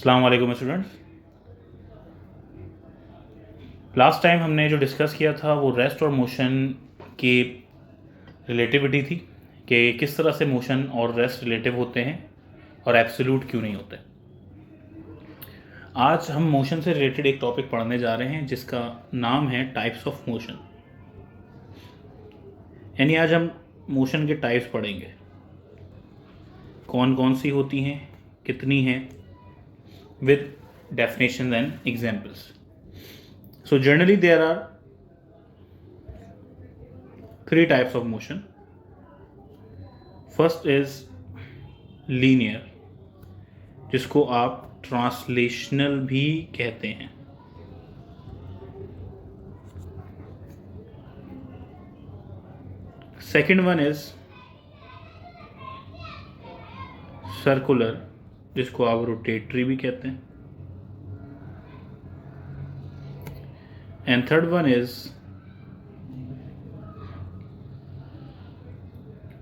अस्सलाम वालेकुम students. Last time हमने जो डिस्कस किया था वो रेस्ट और मोशन की रिलेटिविटी थी कि किस तरह से मोशन और रेस्ट रिलेटिव होते हैं और एब्सोल्यूट क्यों नहीं होते। आज हम मोशन से रिलेटेड एक टॉपिक पढ़ने जा रहे हैं जिसका नाम है टाइप्स ऑफ मोशन। यानी आज हम मोशन के टाइप्स पढ़ेंगे, कौन कौन सी होती हैं, कितनी हैं, with definition and examples. So generally there are three types of motion. First is linear, जिसको आप ट्रांसलेशनल भी कहते हैं। Second one is सर्कुलर, जिसको आप रोटेटरी भी कहते हैं। And third one is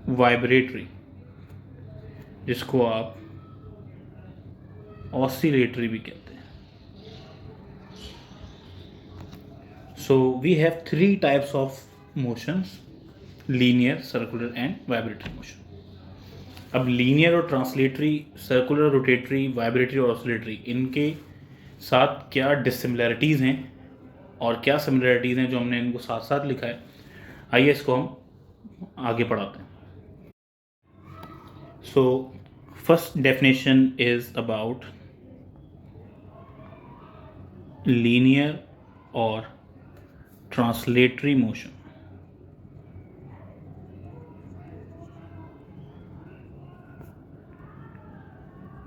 vibratory, जिसको आप ऑसिलेटरी भी कहते हैं। So we have three types of motions, linear, circular and vibratory motion. अब लीनियर और ट्रांसलेटरी, सर्कुलर, रोटेटरी, वाइब्रेटरी और ऑसिलेटरी, इनके साथ क्या डिसिमिलरिटीज़ हैं और क्या सिमिलरिटीज़ हैं जो हमने इनको साथ साथ लिखा है। आइए इसको हम आगे पढ़ाते हैं। So first definition is about linear और ट्रांसलेटरी मोशन।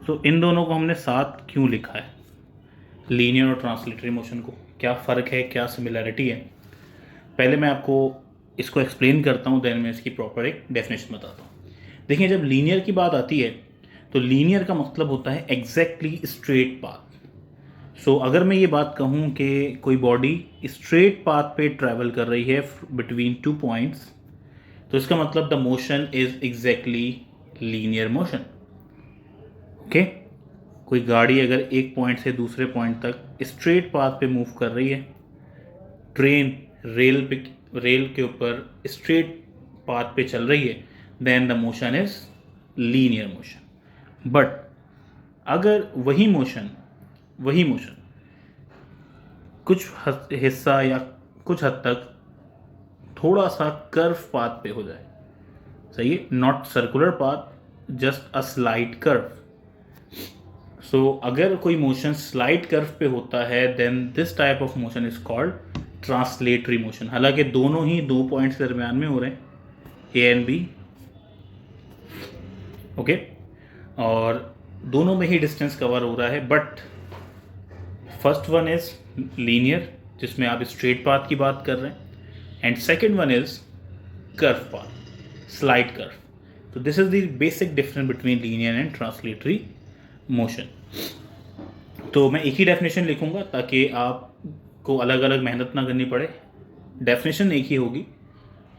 तो इन दोनों को हमने साथ क्यों लिखा है, लीनियर और ट्रांसलेटरी मोशन को, क्या फ़र्क है, क्या सिमिलरिटी है। पहले मैं आपको इसको एक्सप्लेन करता हूँ, देन मैं इसकी प्रॉपर एक डेफिनेशन बताता हूँ। देखिए, जब लीनियर की बात आती है तो लीनियर का मतलब होता है एग्जैक्टली स्ट्रेट पाथ। सो अगर मैं ये बात कहूँ कि कोई बॉडी स्ट्रेट पाथ पे ट्रैवल कर रही है बिटवीन टू पॉइंट्स, तो इसका मतलब the motion is exactly linear motion. Okay, कोई गाड़ी अगर एक पॉइंट से दूसरे पॉइंट तक स्ट्रेट पाथ पे मूव कर रही है, ट्रेन रेल के ऊपर स्ट्रेट पाथ पे चल रही है, then the motion is linear motion. But अगर वही मोशन कुछ हिस्सा या कुछ हद तक थोड़ा सा कर्व पाथ पे हो जाए, सही है, not circular path, just a slight curve. So अगर कोई मोशन स्लाइट कर्व पे होता है, then this type of motion is called translatory motion. हालांकि दोनों ही दो पॉइंट्स के दरमियान में हो रहे हैं, ए एंड बी, ओके, और दोनों में ही डिस्टेंस कवर हो रहा है। But first one is linear, जिसमें आप स्ट्रेट पाथ की बात कर रहे हैं, and second one is curve path, slide curve. तो this is the basic difference between linear and translatory motion. तो मैं एक ही डेफिनेशन लिखूंगा ताकि आपको अलग अलग मेहनत ना करनी पड़े। डेफिनेशन एक ही होगी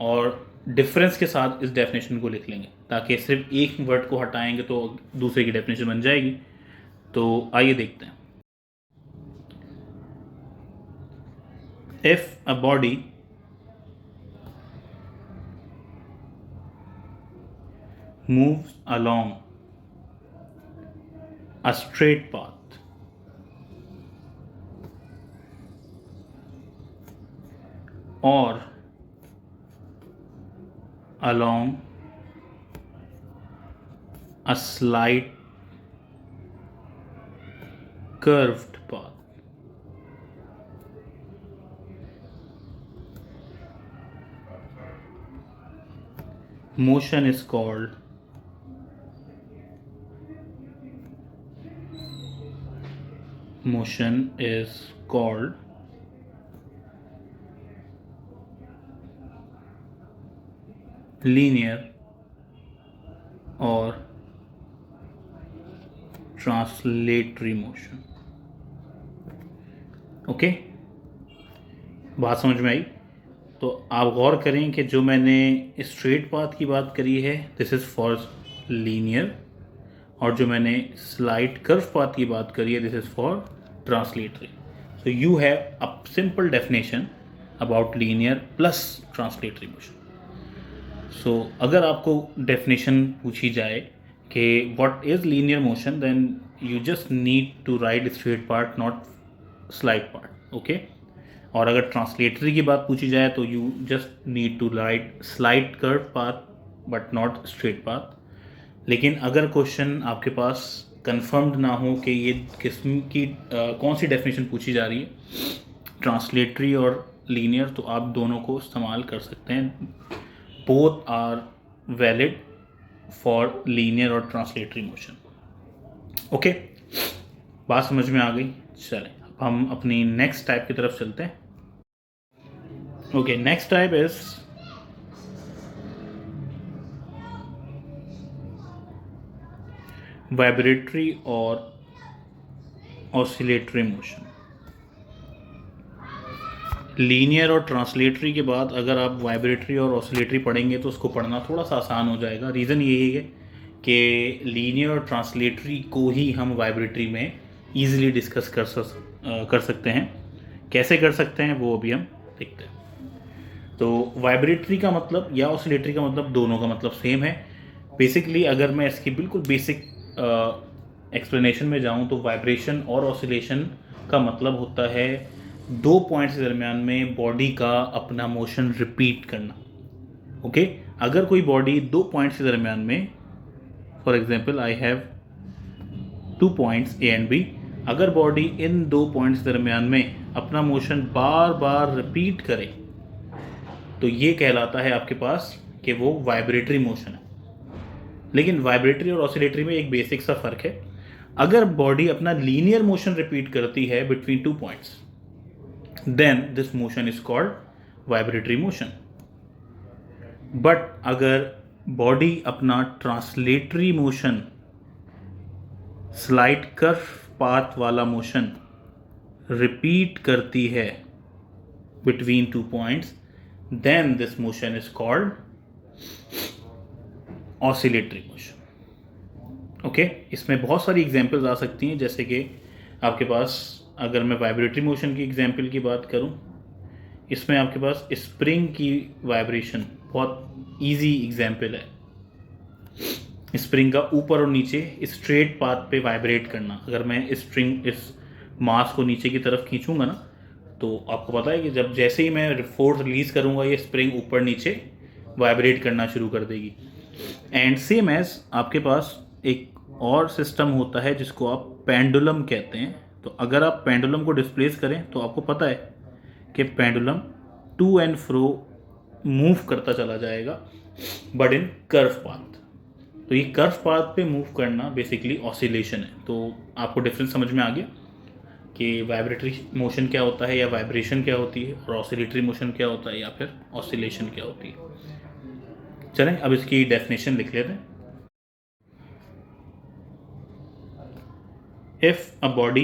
और डिफरेंस के साथ इस डेफिनेशन को लिख लेंगे, ताकि सिर्फ एक वर्ड को हटाएंगे तो दूसरे की डेफिनेशन बन जाएगी। तो आइए देखते हैं। If a body moves along a straight path or along a slight curved path, motion is called linear और ट्रांसलेटरी मोशन। ओके, बात समझ में आई? तो आप गौर करें कि जो मैंने स्ट्रेट पाथ की बात करी है, दिस इज़ फॉर लीनियर, और जो मैंने स्लाइड कर्व पाथ की बात करी है, this is for translatory. So you have a simple definition about linear plus translatory motion. So अगर आपको डेफिनेशन पूछी जाए कि what is linear motion, then you just need to write straight part, not slide part. Okay. और अगर translatory की बात पूछी जाए तो you just need to write slide curve path but not straight path. लेकिन अगर क्वेश्चन आपके पास कंफर्म्ड ना हो कि ये किस्म की कौन सी डेफिनेशन पूछी जा रही है, ट्रांसलेटरी और लीनियर, तो आप दोनों को इस्तेमाल कर सकते हैं. Both are valid for linear और ट्रांसलेटरी मोशन. ओके, बात समझ में आ गई. चलें अब हम अपनी नेक्स्ट टाइप की तरफ चलते हैं. Okay, next type is vibratory और ऑसिलेटरी मोशन. लीनियर और ट्रांसलेटरी के बाद अगर आप वाइब्रेटरी और ऑसिलेटरी पढ़ेंगे तो उसको पढ़ना थोड़ा सा आसान हो जाएगा. रीज़न यही है कि लीनियर और ट्रांसलेटरी को ही हम वाइब्रेटरी में ईजिली डिस्कस कर सकते हैं. कैसे कर सकते हैं वो अभी हम देखते हैं. तो वाइब्रेटरी का मतलब या ऑसिलेटरी का मतलब दोनों का मतलब सेम है. बेसिकली अगर मैं इसकी बिल्कुल बेसिक एक्सप्लेनेशन में जाऊं तो वाइब्रेशन और ऑसिलेशन का मतलब होता है दो पॉइंट्स के दरमियान में बॉडी का अपना मोशन रिपीट करना. ओके, अगर कोई बॉडी दो पॉइंट्स के दरमियान में, for example I have 2 points A and B, अगर बॉडी इन दो पॉइंट्स के दरमियान में अपना मोशन बार बार रिपीट करे तो ये कहलाता है आपके पास कि वो वाइब्रेटरी मोशन है. लेकिन वाइब्रेटरी और ऑसिलेटरी में एक बेसिक सा फ़र्क है. अगर बॉडी अपना लीनियर मोशन रिपीट करती है between 2 points, then this motion is called vibratory motion. But अगर बॉडी अपना translatory motion, slide curve path वाला मोशन रिपीट करती है between 2 points, then this motion is called oscillatory motion. Okay, इसमें बहुत सारी एग्जांपल्स आ सकती हैं. जैसे कि आपके पास, अगर मैं वाइब्रेटरी मोशन की एग्जांपल की बात करूं, इसमें आपके पास स्प्रिंग की वाइब्रेशन बहुत इजी एग्जांपल है. स्प्रिंग का ऊपर और नीचे स्ट्रेट पाथ पे वाइब्रेट करना. अगर मैं इस मास को नीचे की तरफ खींचूंगा ना, तो आपको पता है कि जब जैसे ही मैं फोर्स रिलीज करूंगा ये स्प्रिंग ऊपर नीचे वाइब्रेट करना शुरू कर देगी. एंड सेम एज आपके पास एक और सिस्टम होता है जिसको आप पेंडुलम कहते हैं. तो अगर आप पेंडुलम को डिस्प्लेस करें तो आपको पता है कि pendulum to and fro move करता चला जाएगा, बट इन कर्व पाथ. तो ये कर्व पाथ पे मूव करना बेसिकली ऑसिलेशन है. तो आपको डिफरेंस समझ में आ गया कि वाइब्रेटरी मोशन क्या होता है या वाइब्रेशन क्या होती है, और ऑसिलेटरी मोशन क्या होता है या फिर ऑसिलेशन क्या होती है. चलें अब इसकी डेफिनेशन लिख लेते हैं. If a body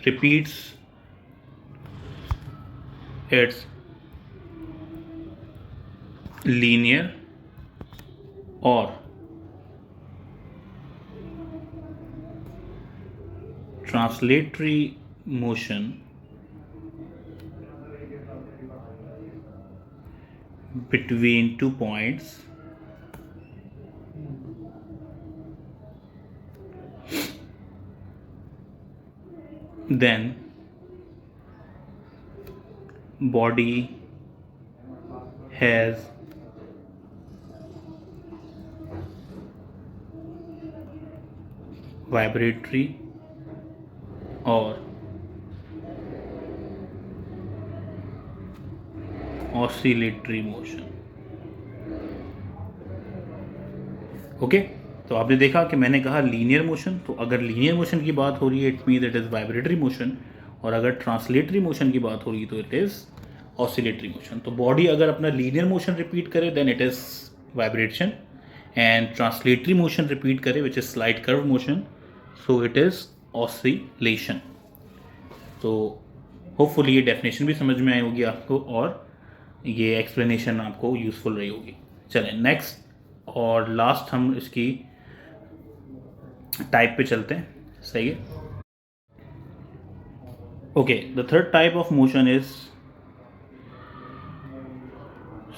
repeats its linear or translatory motion between 2 points, then body has vibratory or oscillatory motion. Okay, तो आपने देखा कि मैंने कहा लीनियर मोशन. तो अगर लीनियर मोशन की बात हो रही है it means it is vibratory motion, और अगर ट्रांसलेटरी मोशन की बात हो रही है तो इट इज़ ऑसिलेटरी मोशन. तो बॉडी अगर अपना लीनियर मोशन रिपीट करे then it is vibration, and translatory motion repeat करे which is slide curve motion, so it is oscillation. तो होपफुली ये डेफिनेशन भी समझ में आई होगी आपको और ये एक्सप्लेनेशन आपको यूज़फुल रही होगी. चलें नेक्स्ट और लास्ट हम इसकी टाइप पे चलते हैं, सही है। Okay, the third type of motion is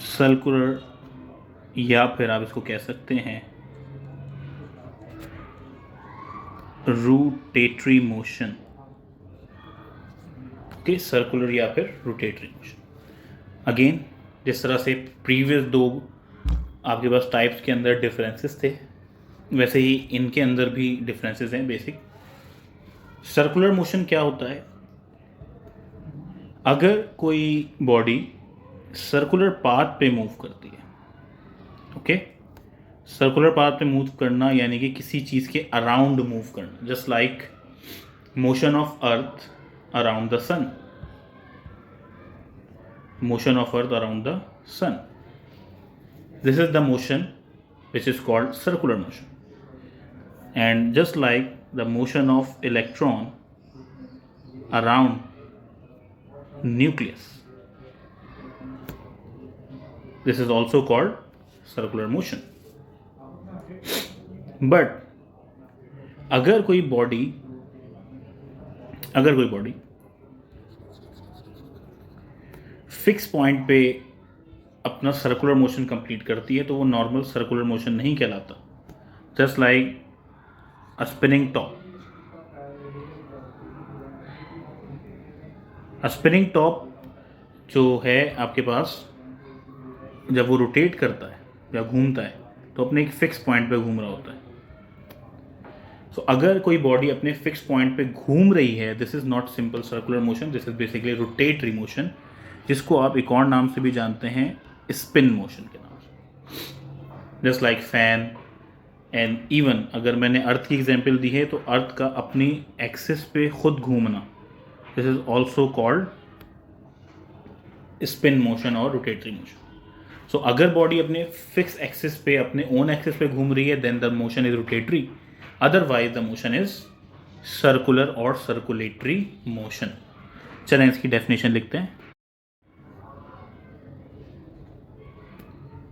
circular, या फिर आप इसको कह सकते हैं रोटेटरी मोशन। ओके, सर्कुलर या फिर रोटेटरी मोशन। अगेन, जिस तरह से प्रीवियस दो आपके पास टाइप्स के अंदर डिफरेंसेस थे, वैसे ही इनके अंदर भी डिफरेंसेस हैं बेसिक। सर्कुलर मोशन क्या होता है? अगर कोई बॉडी सर्कुलर पाथ पे मूव करती है, ओके, सर्कुलर पाथ पे मूव करना यानी कि किसी चीज़ के अराउंड मूव करना, just like motion of earth around the sun, motion of earth around the sun. This is the motion which is called circular motion. And just like the motion of electron around nucleus, this is also called circular motion. But अगर कोई body fix point पे अपना circular motion complete करती है तो वो normal circular motion नहीं कहलाता। जस्ट लाइक अ स्पिनिंग टॉप। स्पिनिंग टॉप जो है आपके पास, जब वो रोटेट करता है या घूमता है तो अपने एक फिक्स पॉइंट पे घूम रहा होता है। सो अगर कोई बॉडी अपने फिक्स पॉइंट पे घूम रही है, this is not simple circular motion, this is basically rotatory motion, जिसको आप एक और नाम से भी जानते हैं, स्पिन मोशन के नाम से। Just like fan and even अगर मैंने अर्थ की एग्जांपल दी है तो अर्थ का अपनी एक्सिस पे खुद घूमना, this is also called spin motion और रोटेटरी मोशन। सो अगर बॉडी अपने फिक्स एक्सिस पे, अपने ओन एक्सिस पे घूम रही है, then the motion is rotatory, otherwise the motion is circular और सर्कुलेटरी मोशन। चलें इसकी डेफिनेशन लिखते हैं।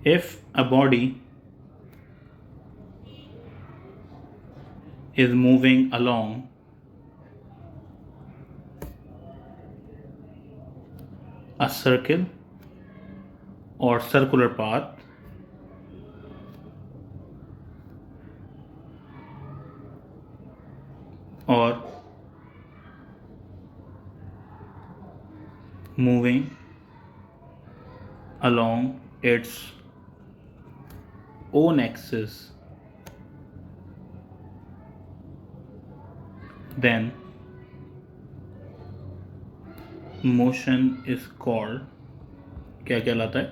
If a body is moving along a circle or circular path, or moving along its own axis, then motion is called, क्या कहलाता है?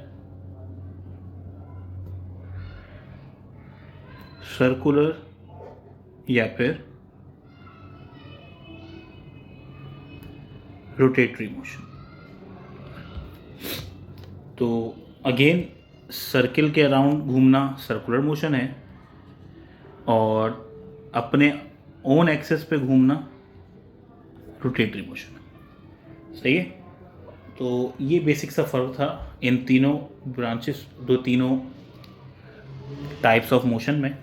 Circular या फिर रोटेटरी मोशन। तो अगेन, सर्किल के अराउंड घूमना सर्कुलर मोशन है और अपने ओन एक्सेस पे घूमना रोटेटरी मोशन है, सही है। तो ये बेसिक सा फ़र्क था इन तीनों ब्रांचेस, तीनों टाइप्स ऑफ मोशन में।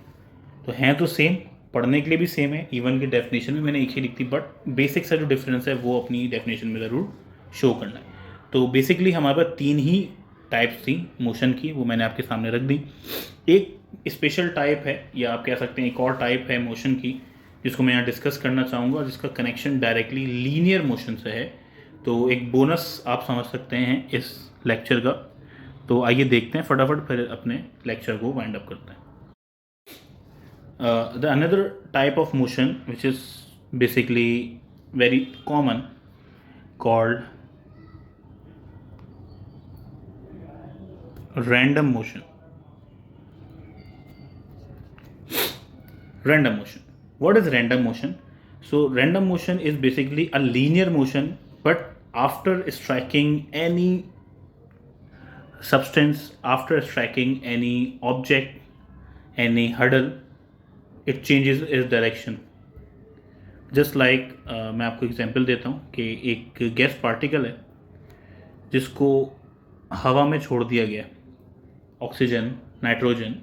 तो हैं तो सेम, पढ़ने के लिए भी सेम है, इवन की डेफिनेशन भी मैंने एक ही लिखी, बट बेसिक सा जो डिफरेंस है वो अपनी डेफिनेशन में ज़रूर शो करना है। तो बेसिकली हमारे पास तीन ही टाइप्स थी मोशन की, वो मैंने आपके सामने रख दी। एक स्पेशल टाइप है, या आप कह सकते हैं एक और टाइप है मोशन की, जिसको मैं यहाँ डिस्कस करना चाहूँगा, जिसका कनेक्शन डायरेक्टली लीनियर मोशन से है। तो एक बोनस आप समझ सकते हैं इस लेक्चर का। तो आइए देखते हैं फटाफट, फिर अपने लेक्चर को वाइंड अप करते हैं। The another type of motion which is basically very common, called random motion. Random motion. What is random motion? So random motion is basically a linear motion, but after striking any substance, after striking any object, any hurdle, it changes its direction. Just like मैं आपको example देता हूँ कि एक gas particle है जिसको हवा में छोड़ दिया गया, ऑक्सीजन, नाइट्रोजन,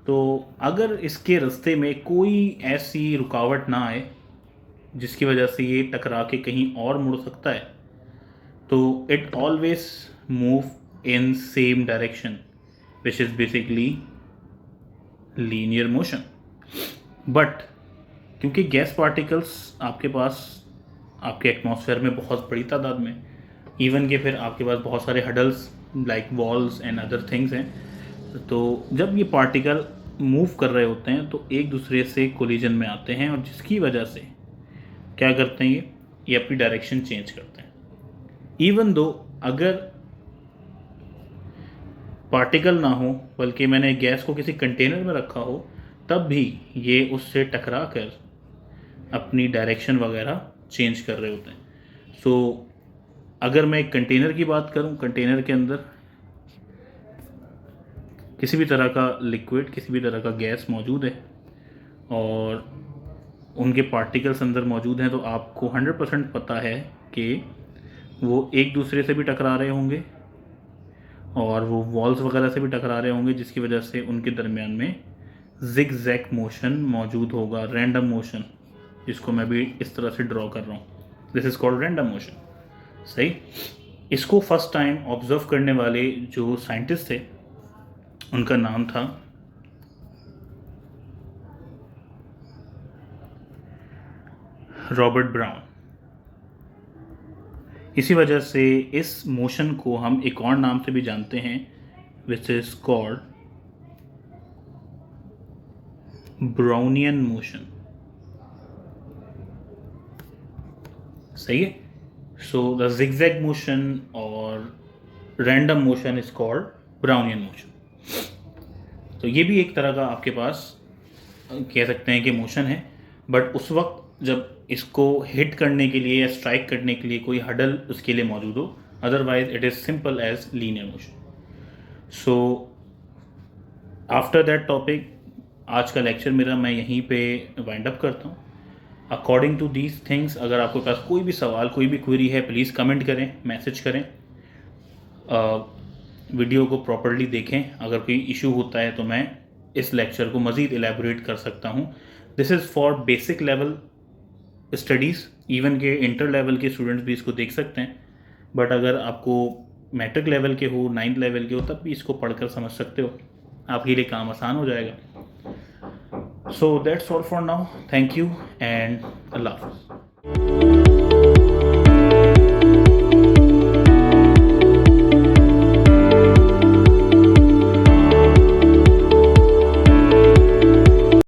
तो अगर इसके रास्ते में कोई ऐसी रुकावट ना आए जिसकी वजह से ये टकरा के कहीं और मुड़ सकता है, तो it always move in same direction, which is basically linear motion. But क्योंकि गैस पार्टिकल्स आपके पास आपके एटमॉस्फेयर में बहुत बड़ी तादाद में, इवन के फिर आपके पास बहुत सारे hurdles like walls and other things हैं, तो जब ये पार्टिकल मूव कर रहे होते हैं तो एक दूसरे से कोलिजन में आते हैं, और जिसकी वजह से क्या करते हैं ये अपनी डायरेक्शन चेंज करते हैं। इवन दो अगर पार्टिकल ना हो, बल्कि मैंने गैस को किसी कंटेनर में रखा हो, तब भी ये उससे टकरा कर अपनी डायरेक्शन वगैरह चेंज कर रहे होते हैं। सो अगर मैं एक कंटेनर की बात करूं, कंटेनर के अंदर किसी भी तरह का लिक्विड, किसी भी तरह का गैस मौजूद है और उनके पार्टिकल्स अंदर मौजूद हैं, तो आपको 100% पता है कि वो एक दूसरे से भी टकरा रहे होंगे और वो वॉल्स वगैरह से भी टकरा रहे होंगे, जिसकी वजह से उनके दरमियान में जिग-जैग मोशन मौजूद होगा, रैंडम मोशन, जिसको मैं भी इस तरह से ड्रॉ कर रहा हूँ। This is called random motion. सही। इसको फर्स्ट टाइम ऑब्जर्व करने वाले जो साइंटिस्ट थे उनका नाम था रॉबर्ट ब्राउन। इसी वजह से इस मोशन को हम एक और नाम से भी जानते हैं, which is called Brownian motion. सही है। सो द zigzag मोशन और random motion is called Brownian motion. तो ये भी एक तरह का आपके पास कह सकते हैं कि मोशन है, बट उस वक्त जब इसको हिट करने के लिए या स्ट्राइक करने के लिए कोई हडल उसके लिए मौजूद हो, otherwise it is simple as linear motion. So after that topic आज का लेक्चर मेरा मैं यहीं पे वाइंड अप करता हूँ। अकॉर्डिंग टू दीज थिंग्स, अगर आपके पास कोई भी सवाल, कोई भी क्वेरी है, प्लीज़ कमेंट करें, मैसेज करें, वीडियो को प्रॉपर्ली देखें। अगर कोई इशू होता है तो मैं इस लेक्चर को मज़ीद एलैबोरेट कर सकता हूँ। This is for basic level studies, even के इंटर लेवल के स्टूडेंट्स भी इसको देख सकते हैं, बट अगर आपको मैट्रिक लेवल के हो, 9th लेवल के हो, तब भी इसको पढ़कर समझ सकते हो, आपके लिए काम आसान हो जाएगा। So that's all for now. Thank you and Allah Hafiz.